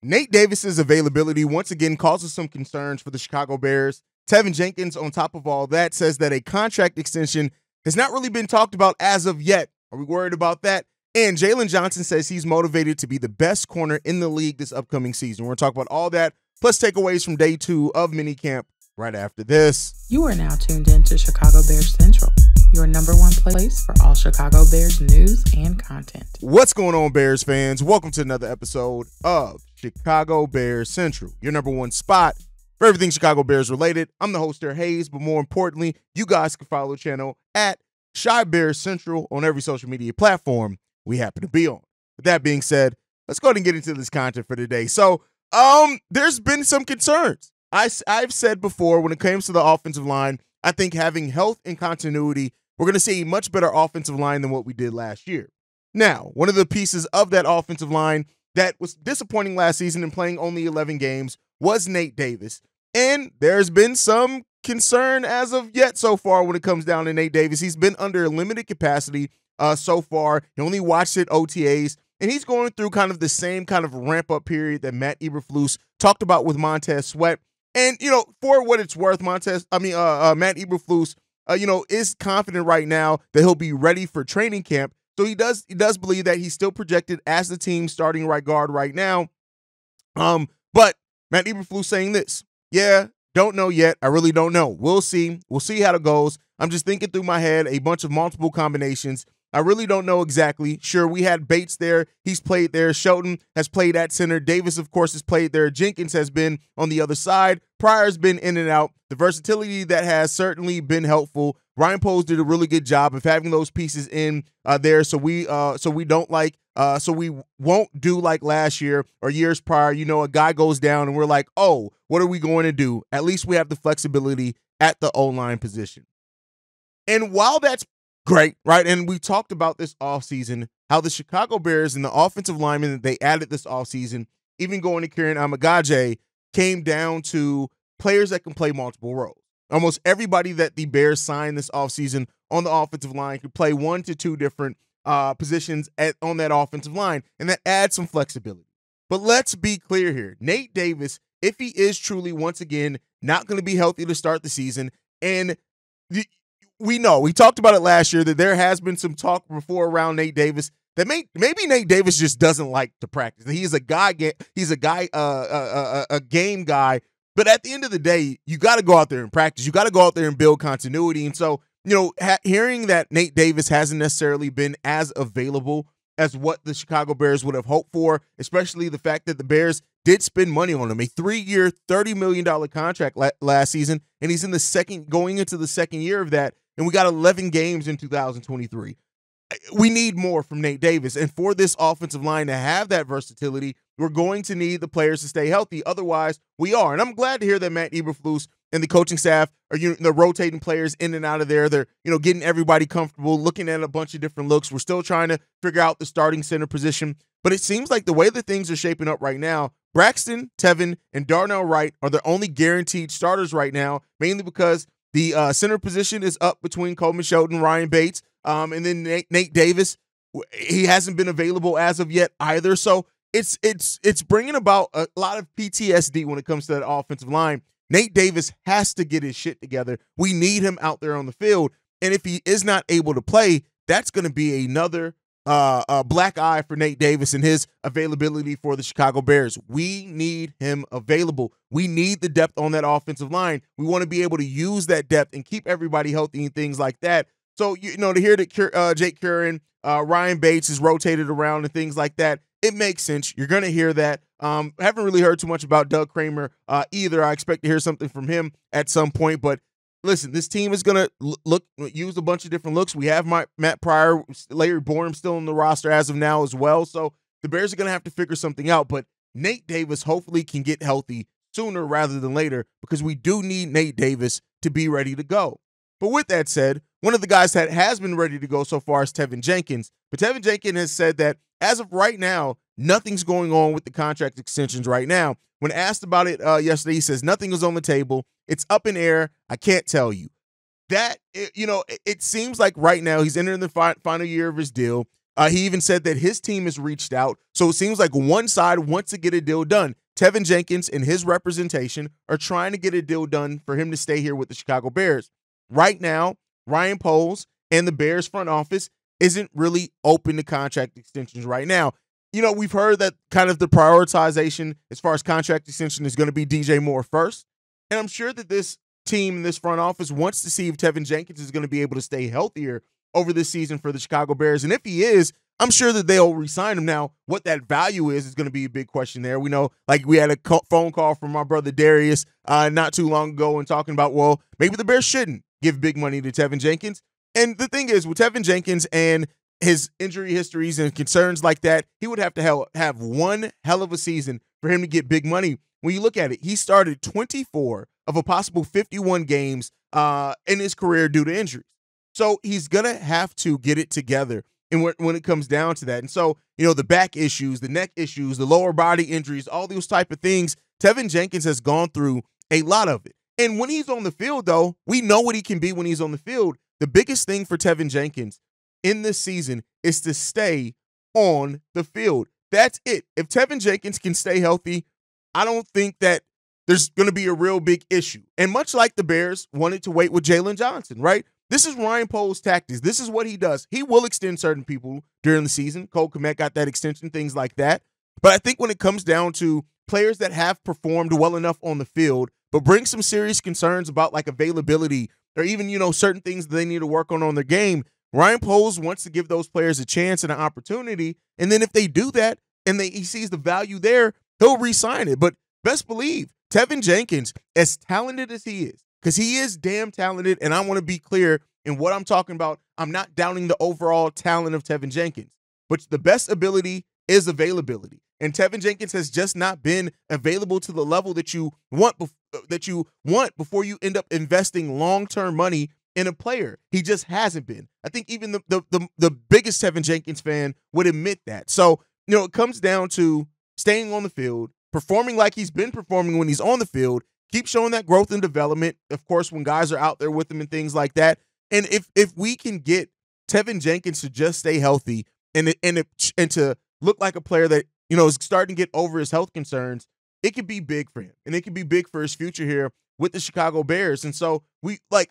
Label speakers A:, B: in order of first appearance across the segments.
A: Nate Davis's availability once again causes some concerns for the Chicago Bears. Teven Jenkins, on top of all that, says that a contract extension has not really been talked about as of yet. Are we worried about that? And Jalen Johnson says he's motivated to be the best corner in the league this upcoming season. We're going to talk about all that, plus takeaways from day 2 of minicamp right after this.
B: You are now tuned in to Chicago Bears Central, your number one place for all Chicago Bears news and content.
A: What's going on, Bears fans? Welcome to another episode of Chicago Bears Central, your number one spot for everything Chicago Bears related. I'm the host there, Haize, but more importantly, you guys can follow the channel at Chi Bears Central on every social media platform we happen to be on. With that being said, let's go ahead and get into this content for today. So, there's been some concerns. I've said before, when it comes to the offensive line, I think having health and continuity, we're going to see a much better offensive line than what we did last year. Now, one of the pieces of that offensive line that was disappointing last season and playing only 11 games was Nate Davis. And there's been some concern as of yet so far when it comes down to Nate Davis. He's been under limited capacity so far. He only watched it OTAs, and he's going through kind of the same kind of ramp-up period that Matt Eberflus talked about with Montez Sweat. And, for what it's worth, Matt Eberflus, is confident right now that he'll be ready for training camp. So he does believe that he's still projected as the team's starting right guard right now. But Matt Eberflus saying this, don't know yet. I really don't know. We'll see. We'll see how it goes. I'm just thinking through my head a bunch of multiple combinations. I really don't know exactly. Sure, we had Bates there. He's played there. Shelton has played at center. Davis, of course, has played there. Jenkins has been on the other side. Pryor's been in and out. The versatility that has certainly been helpful. Ryan Poles did a really good job of having those pieces in there, so we won't do like last year or years prior. A guy goes down and we're like, oh, what are we going to do? At least we have the flexibility at the O-line position. And while that's great, right? And we talked about this offseason, how the Chicago Bears and the offensive linemen that they added this offseason, even going to Kieran Amagaje, came down to players that can play multiple roles. Almost everybody that the Bears signed this offseason on the offensive line could play 1 to 2 different positions on that offensive line, and that adds some flexibility. But let's be clear here. Nate Davis, if he is truly, once again, not going to be healthy to start the season, and we know, we talked about it last year, that there has been some talk before around Nate Davis that maybe Nate Davis just doesn't like to practice. He's a game guy. But at the end of the day, you got to go out there and practice. You got to go out there and build continuity. And so, hearing that Nate Davis hasn't necessarily been as available as what the Chicago Bears would have hoped for, especially the fact that the Bears did spend money on him, a 3-year, $30 million contract last season, and he's going into the second year of that, and we got 11 games in 2023. We need more from Nate Davis. And for this offensive line to have that versatility, we're going to need the players to stay healthy. Otherwise, we are. And I'm glad to hear that Matt Eberflus and the coaching staff are they're rotating players in and out of there. They're getting everybody comfortable, looking at a bunch of different looks. We're still trying to figure out the starting center position. But it seems like the way that things are shaping up right now, Braxton, Teven, and Darnell Wright are the only guaranteed starters right now, mainly because the center position is up between Coleman Shelton and Ryan Bates. And then Nate Davis, he hasn't been available as of yet either. So it's bringing about a lot of PTSD when it comes to that offensive line. Nate Davis has to get his shit together. We need him out there on the field. And if he is not able to play, that's going to be another black eye for Nate Davis and his availability for the Chicago Bears. We need him available. We need the depth on that offensive line. We want to be able to use that depth and keep everybody healthy and things like that. So, to hear that Jake Curran, Ryan Bates is rotated around and things like that, it makes sense. You're going to hear that. Haven't really heard too much about Doug Kramer either. I expect to hear something from him at some point. But listen, this team is going to use a bunch of different looks. We have Matt Pryor, Larry Borum still on the roster as of now as well. So the Bears are going to have to figure something out. But Nate Davis hopefully can get healthy sooner rather than later, because we do need Nate Davis to be ready to go. But with that said, one of the guys that has been ready to go so far is Teven Jenkins. But Teven Jenkins has said that as of right now, nothing's going on with the contract extensions right now. When asked about it yesterday, he says nothing is on the table. It's up in air. I can't tell you. That, it seems like right now he's entering the final year of his deal. He even said that his team has reached out. So it seems like one side wants to get a deal done. Teven Jenkins and his representation are trying to get a deal done for him to stay here with the Chicago Bears. Right now, Ryan Poles and the Bears front office isn't really open to contract extensions right now. We've heard that kind of the prioritization as far as contract extension is going to be DJ Moore first. And I'm sure that this team, this front office wants to see if Teven Jenkins is going to be able to stay healthier over this season for the Chicago Bears. And if he is, I'm sure that they'll re-sign him. Now, what that value is going to be a big question there. We know, like, we had a phone call from my brother Darius not too long ago and talking about, well, maybe the Bears shouldn't give big money to Teven Jenkins. And the thing is, with Teven Jenkins and his injury histories and concerns like that, he would have to have one hell of a season for him to get big money. When you look at it, he started 24 of a possible 51 games in his career due to injuries. So he's going to have to get it together and when it comes down to that. And so, the back issues, the neck issues, the lower body injuries, all those type of things, Teven Jenkins has gone through a lot of it. And when he's on the field, though, we know what he can be when he's on the field. The biggest thing for Teven Jenkins in this season is to stay on the field. That's it. If Teven Jenkins can stay healthy, I don't think that there's going to be a real big issue. And much like the Bears wanted to wait with Jalen Johnson, right? This is Ryan Poles' tactics. This is what he does. He will extend certain people during the season. Cole Kmet got that extension, things like that. But I think when it comes down to players that have performed well enough on the field, but bring some serious concerns about like availability or even, certain things that they need to work on their game, Ryan Poles wants to give those players a chance and an opportunity. And then if they do that and he sees the value there, he'll re-sign it. But best believe, Teven Jenkins, as talented as he is, because he is damn talented, and I want to be clear in what I'm talking about. I'm not doubting the overall talent of Teven Jenkins, but the best ability is availability. And Teven Jenkins has just not been available to the level that you want before you end up investing long-term money in a player. He just hasn't been. I think even the biggest Teven Jenkins fan would admit that. So, it comes down to staying on the field, performing like he's been performing when he's on the field, keep showing that growth and development, of course, when guys are out there with him and things like that. And if we can get Teven Jenkins to just stay healthy and to look like a player that, is starting to get over his health concerns, it could be big for him. And it could be big for his future here with the Chicago Bears. And so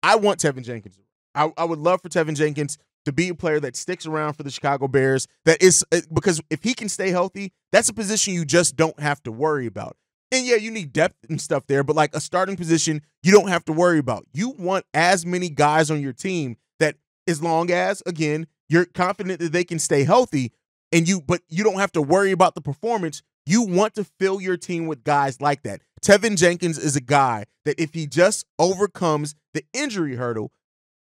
A: I want Teven Jenkins. I would love for Teven Jenkins to be a player that sticks around for the Chicago Bears. That is because if he can stay healthy, that's a position you just don't have to worry about. And yeah, you need depth and stuff there, but like a starting position, you don't have to worry about. You want as many guys on your team that, as long as, again, you're confident that they can stay healthy, but you don't have to worry about the performance. You want to fill your team with guys like that. Teven Jenkins is a guy that if he just overcomes the injury hurdle,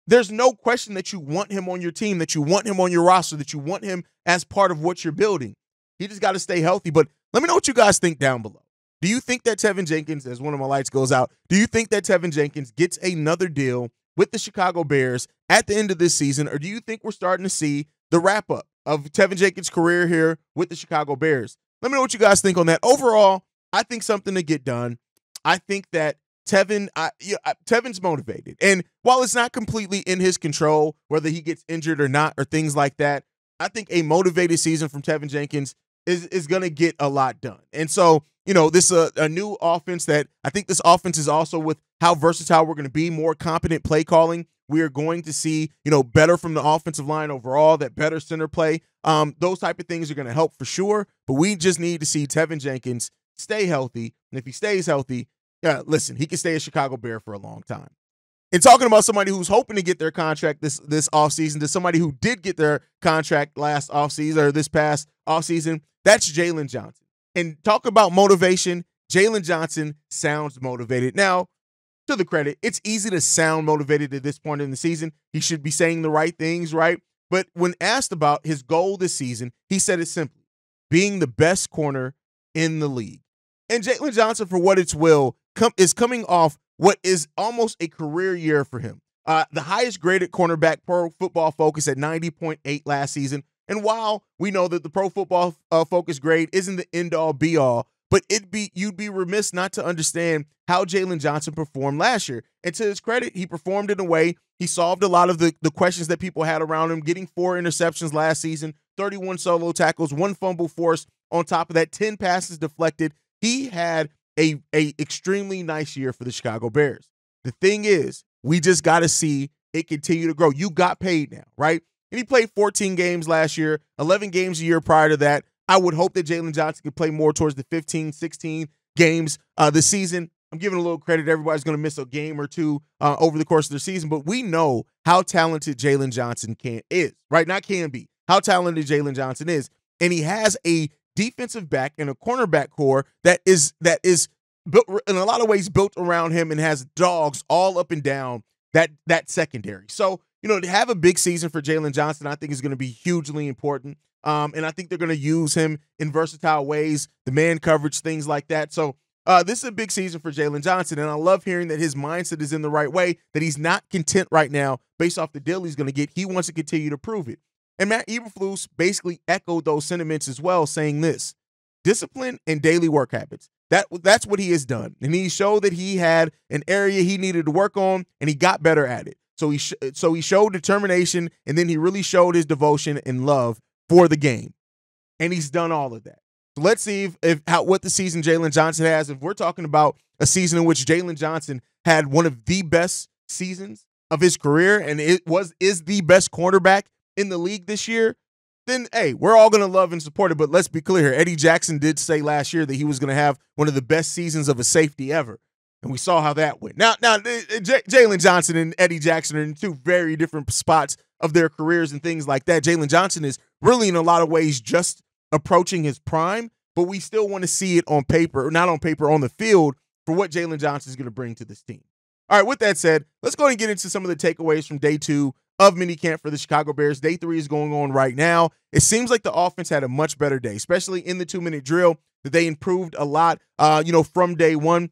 A: there's no question that you want him on your team, that you want him on your roster, that you want him as part of what you're building. He just got to stay healthy. But let me know what you guys think down below. Do you think that Teven Jenkins, as one of my lights goes out, do you think that Teven Jenkins gets another deal with the Chicago Bears at the end of this season, or do you think we're starting to see the wrap-up of Teven Jenkins' career here with the Chicago Bears? Let me know what you guys think on that. Overall, I think something to get done. I think that Teven's motivated. And while it's not completely in his control, whether he gets injured or not or things like that, I think a motivated season from Teven Jenkins is going to get a lot done. And so, this is a new offense that I think this offense is also with how versatile we're going to be, more competent play calling. We are going to see, better from the offensive line overall, that better center play. Those type of things are going to help for sure. But we just need to see Teven Jenkins stay healthy. And if he stays healthy, listen, he can stay a Chicago Bear for a long time. And talking about somebody who's hoping to get their contract this offseason, to somebody who did get their contract last offseason or this past offseason, that's Jalen Johnson. And talk about motivation, Jalen Johnson sounds motivated. Now, to the credit, it's easy to sound motivated at this point in the season. He should be saying the right things, right? But when asked about his goal this season, he said it simply, being the best corner in the league. And Jalen Johnson, for what it's will, is coming off what is almost a career year for him. The highest graded cornerback per Football Focus at 90.8 last season. And while we know that the Pro Football Focus grade isn't the end-all be-all, but you'd be remiss not to understand how Jalen Johnson performed last year. And to his credit, he performed in a way, he solved a lot of the questions that people had around him, getting 4 interceptions last season, 31 solo tackles, 1 fumble forced. On top of that, 10 passes deflected. He had a extremely nice year for the Chicago Bears. The thing is, we just got to see it continue to grow. You got paid now, right? And he played 14 games last year, 11 games a year prior to that. I would hope that Jalen Johnson could play more towards the 15, 16 games this season. I'm giving a little credit. Everybody's going to miss a game or two over the course of the season, but we know how talented Jalen Johnson is, right? Not can be. How talented Jalen Johnson is. And he has a defensive back and a cornerback core that is built in a lot of ways built around him and has dogs all up and down that secondary. So, to have a big season for Jalen Johnson, I think is going to be hugely important. And I think they're going to use him in versatile ways, the man coverage, things like that. So this is a big season for Jalen Johnson, and I love hearing that his mindset is in the right way, that he's not content right now based off the deal he's going to get. He wants to continue to prove it. And Matt Eberflus basically echoed those sentiments as well, saying this: discipline and daily work habits. That's what he has done. And he showed that he had an area he needed to work on, and he got better at it. So he showed determination, and then he really showed his devotion and love for the game. And he's done all of that. So let's see what the season Jalen Johnson has. If we're talking about a season in which Jalen Johnson had one of the best seasons of his career and is the best cornerback in the league this year, then, hey, we're all going to love and support it. But let's be clear. Eddie Jackson did say last year that he was going to have one of the best seasons of a safety ever. And we saw how that went. Now, Jalen Johnson and Eddie Jackson are in two very different spots of their careers and things like that. Jalen Johnson is really, in a lot of ways, just approaching his prime, but we still want to see it on paper, or not on paper, on the field, for what Jalen Johnson is going to bring to this team. All right, with that said, let's go ahead and get into some of the takeaways from day 2 of minicamp for the Chicago Bears. Day 3 is going on right now. It seems like the offense had a much better day, especially in the 2-minute drill, that they improved a lot, from day 1.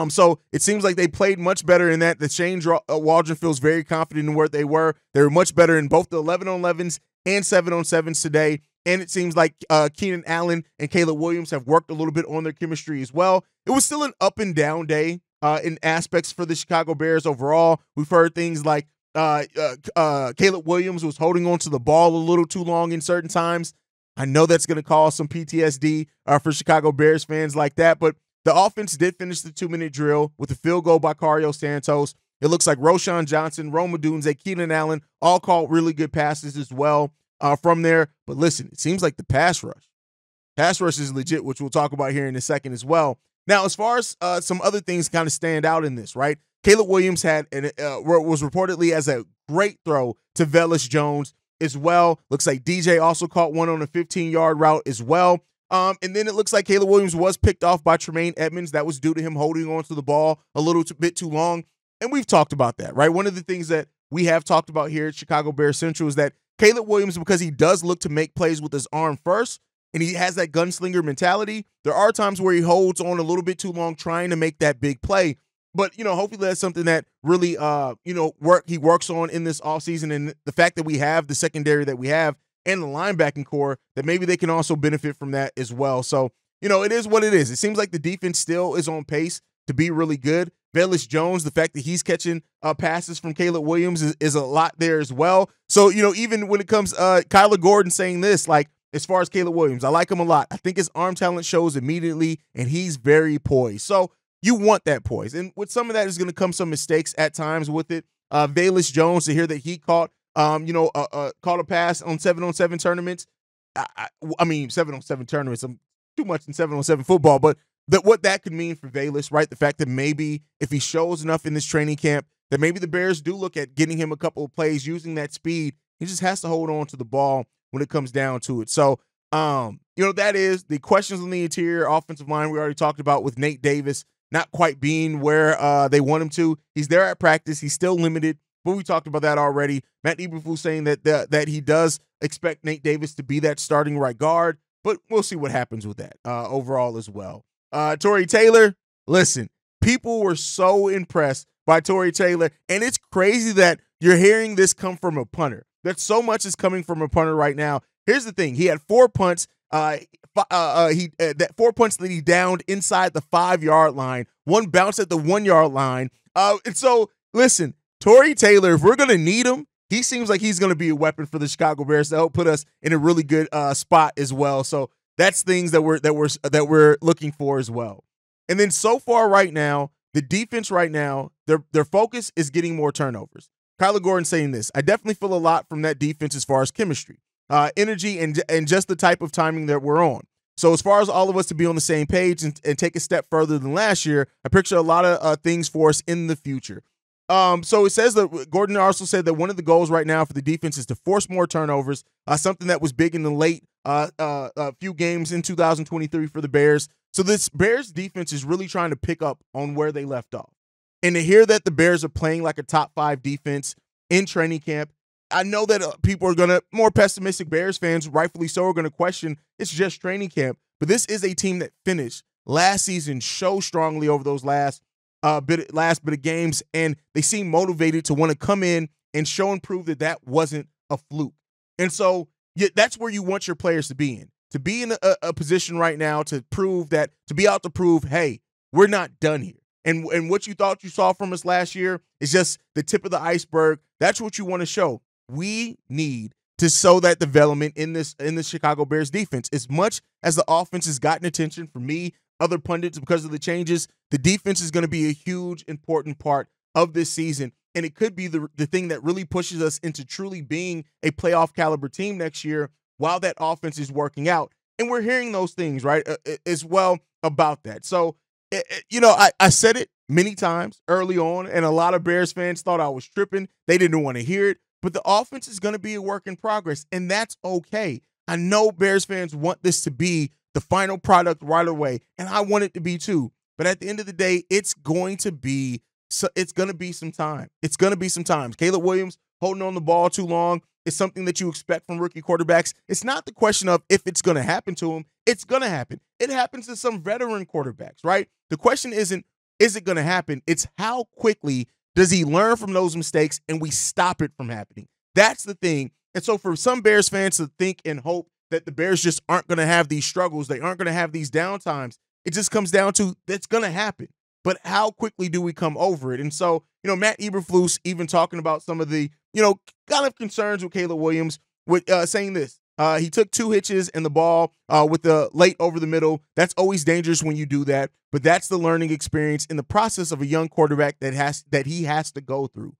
A: So it seems like they played much better in that. The Shane Waldron feels very confident in where they were. They were much better in both the 11-on-11s and 7-on-7s today. And it seems like Keenan Allen and Caleb Williams have worked a little bit on their chemistry as well. It was still an up and down day in aspects for the Chicago Bears overall. We've heard things like Caleb Williams was holding on to the ball a little too long in certain times. I know that's going to cause some PTSD for Chicago Bears fans like that, but the offense did finish the 2-minute drill with a field goal by Cario Santos. It looks like Roshan Johnson, Rome Odunze, Keenan Allen all called really good passes as well from there. But listen, it seems like the pass rush is legit, which we'll talk about here in a second as well. Now, as far as some other things kind of stand out in this, right? Caleb Williams had was reportedly as a great throw to Velus Jones as well. Looks like DJ also caught one on a 15-yard route as well. And then it looks like Caleb Williams was picked off by Tremaine Edmonds. That was due to him holding on to the ball a little bit too long. And we've talked about that, right? One of the things that we have talked about here at Chicago Bears Central is that Caleb Williams, because he does look to make plays with his arm first, and he has that gunslinger mentality, there are times where he holds on a little bit too long trying to make that big play. But, hopefully that's something that really, he works on in this offseason. And the fact that we have the secondary that we have and the linebacking core, that maybe they can also benefit from that as well. So, it is what it is. It seems like the defense still is on pace to be really good. Velus Jones, the fact that he's catching passes from Caleb Williams is a lot there as well. So, even when it comes Kyler Gordon saying this, like, as far as Caleb Williams, I like him a lot. I think his arm talent shows immediately, and he's very poised. So you want that poise. And with some of that is going to come some mistakes at times with it. Velus Jones, to hear that he caught a pass on 7-on-7 tournaments. I mean, 7-on-7 tournaments, I'm too much in 7-on-7 football, but what that could mean for Velus, right? The fact that maybe if he shows enough in this training camp, that maybe the Bears do look at getting him a couple of plays using that speed. He just has to hold on to the ball when it comes down to it. So, that is the questions on the interior offensive line we already talked about with Nate Davis not quite being where they want him to. He's there at practice. He's still limited, but we talked about that already. Matt Eberflus saying that he does expect Nate Davis to be that starting right guard, but we'll see what happens with that overall as well. Tory Taylor, listen, people were so impressed by Tory Taylor, and it's crazy that you're hearing this come from a punter. That so much is coming from a punter right now. Here's the thing. He had 4 punts. That 4 punts that he downed inside the 5-yard line. One bounced at the 1-yard line. And so, listen, Tory Taylor, if we're going to need him, he seems like he's going to be a weapon for the Chicago Bears to help put us in a really good spot as well. So that's things that we're looking for as well. And then so far right now, the defense right now, their focus is getting more turnovers. Kyler Gordon saying this: I definitely feel a lot from that defense as far as chemistry, energy, and just the type of timing that we're on. So as far as all of us to be on the same page and take a step further than last year, I picture a lot of things for us in the future. So it says that Gordon also said that one of the goals right now for the defense is to force more turnovers, something that was big in the late few games in 2023 for the Bears. So this Bears defense is really trying to pick up on where they left off. And to hear that the Bears are playing like a top 5 defense in training camp, I know that people are more pessimistic Bears fans, rightfully so, are going to question it's just training camp. But this is a team that finished last season so strongly over those last bit of games, and they seem motivated to want to come in and show and prove that wasn't a fluke. And so that's where you want your players to be in a position right now to be out to prove, hey, we're not done here. And what you thought you saw from us last year is just the tip of the iceberg. That's what you want to show. We need to show that development in the Chicago Bears defense. As much as the offense has gotten attention from me, other pundits, because of the changes, the defense is going to be a huge, important part of this season. And it could be the thing that really pushes us into truly being a playoff caliber team next year while that offense is working out. And we're hearing those things, right, as well about that. So, I said it many times early on, and a lot of Bears fans thought I was tripping. They didn't want to hear it. But the offense is going to be a work in progress, and that's okay. I know Bears fans want this to be the final product right away, and I want it to be too. But at the end of the day, it's going to be some time. It's going to be some time. Caleb Williams holding on the ball too long is something that you expect from rookie quarterbacks. It's not the question of if it's going to happen to him. It's going to happen. It happens to some veteran quarterbacks, right? The question isn't, is it going to happen? It's how quickly does he learn from those mistakes and we stop it from happening? That's the thing. And so for some Bears fans to think and hope that the Bears just aren't going to have these struggles, they aren't going to have these downtimes, it just comes down to that's going to happen. But how quickly do we come over it? And so, Matt Eberflus even talking about some of the, kind of concerns with Caleb Williams with saying this. He took 2 hitches in the ball with the late over the middle. That's always dangerous when you do that. But that's the learning experience in the process of a young quarterback that he has to go through.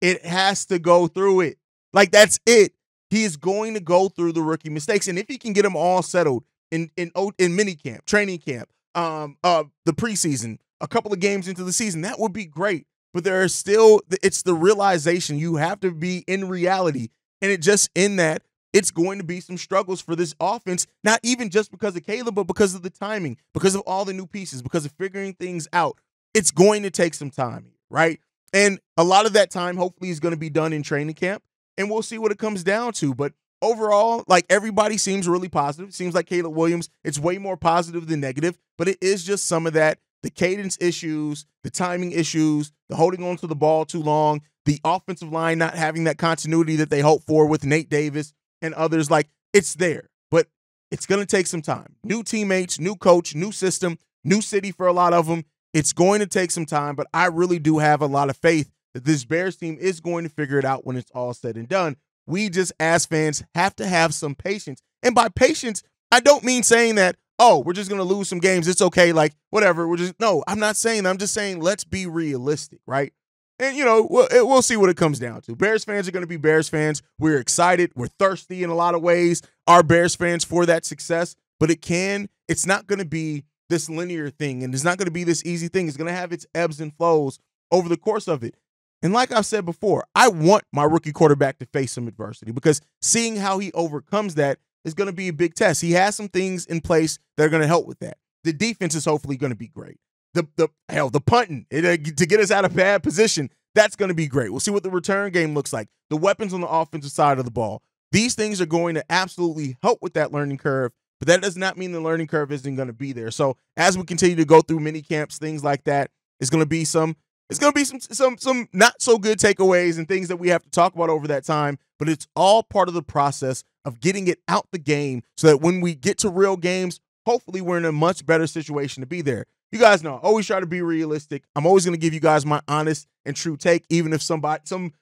A: It has to go through it. Like, that's it. He is going to go through the rookie mistakes. And if he can get them all settled in mini camp, training camp, the preseason, a couple of games into the season, that would be great. But it's the realization you have to be in reality. And it's going to be some struggles for this offense, not even just because of Caleb, but because of the timing, because of all the new pieces, because of figuring things out. It's going to take some time, right? And a lot of that time hopefully is going to be done in training camp, and we'll see what it comes down to. But overall, like, everybody seems really positive. It seems like Caleb Williams, it's way more positive than negative, but it is just some of that, the cadence issues, the timing issues, the holding on to the ball too long, the offensive line not having that continuity that they hope for with Nate Davis and others. Like, it's there, but it's going to take some time. New teammates, new coach, new system, new city for a lot of them. It's going to take some time, but I really do have a lot of faith that this Bears team is going to figure it out when it's all said and done. We just, as fans, have to have some patience. And by patience, I don't mean saying that, oh, we're just going to lose some games. It's okay. Like, whatever. No, I'm not saying that. I'm just saying let's be realistic, right? And, we'll see what it comes down to. Bears fans are going to be Bears fans. We're excited. We're thirsty in a lot of ways. Our Bears fans for that success. But it's not going to be this linear thing, and it's not going to be this easy thing. It's going to have its ebbs and flows over the course of it. And like I've said before, I want my rookie quarterback to face some adversity, because seeing how he overcomes that is going to be a big test. He has some things in place that are going to help with that. The defense is hopefully going to be great. The punting to get us out of bad position, that's going to be great. We'll see what the return game looks like. The weapons on the offensive side of the ball. These things are going to absolutely help with that learning curve, but that does not mean the learning curve isn't going to be there. So as we continue to go through mini camps, things like that, it's going to be some not so good takeaways and things that we have to talk about over that time, but it's all part of the process of getting it out the game so that when we get to real games, hopefully we're in a much better situation to be there. You guys know, I always try to be realistic. I'm always going to give you guys my honest and true take, even if some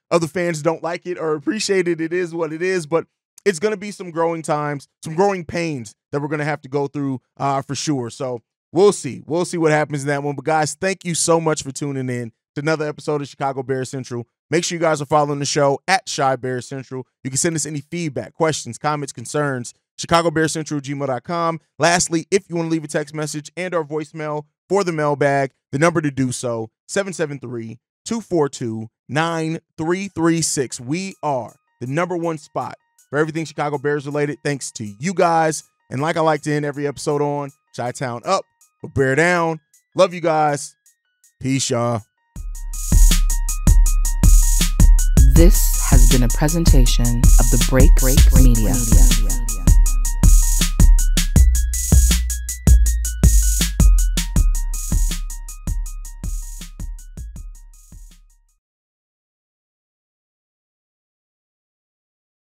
A: other fans don't like it or appreciate it. It is what it is, but it's going to be some growing times, some growing pains that we're going to have to go through for sure. So we'll see. We'll see what happens in that one. But guys, thank you so much for tuning in to another episode of Chicago Bears Central. Make sure you guys are following the show at Chi Bears Central. You can send us any feedback, questions, comments, concerns, chicagobearscentral@gmail.com. Lastly, if you want to leave a text message and or voicemail for the mailbag, the number to do so, 773-242-9336. We are the #1 spot for everything Chicago Bears related, thanks to you guys. And like I like to end every episode on, Chi-Town up, but bear down. Love you guys. Peace, y'all.
B: This has been a presentation of the Break Media.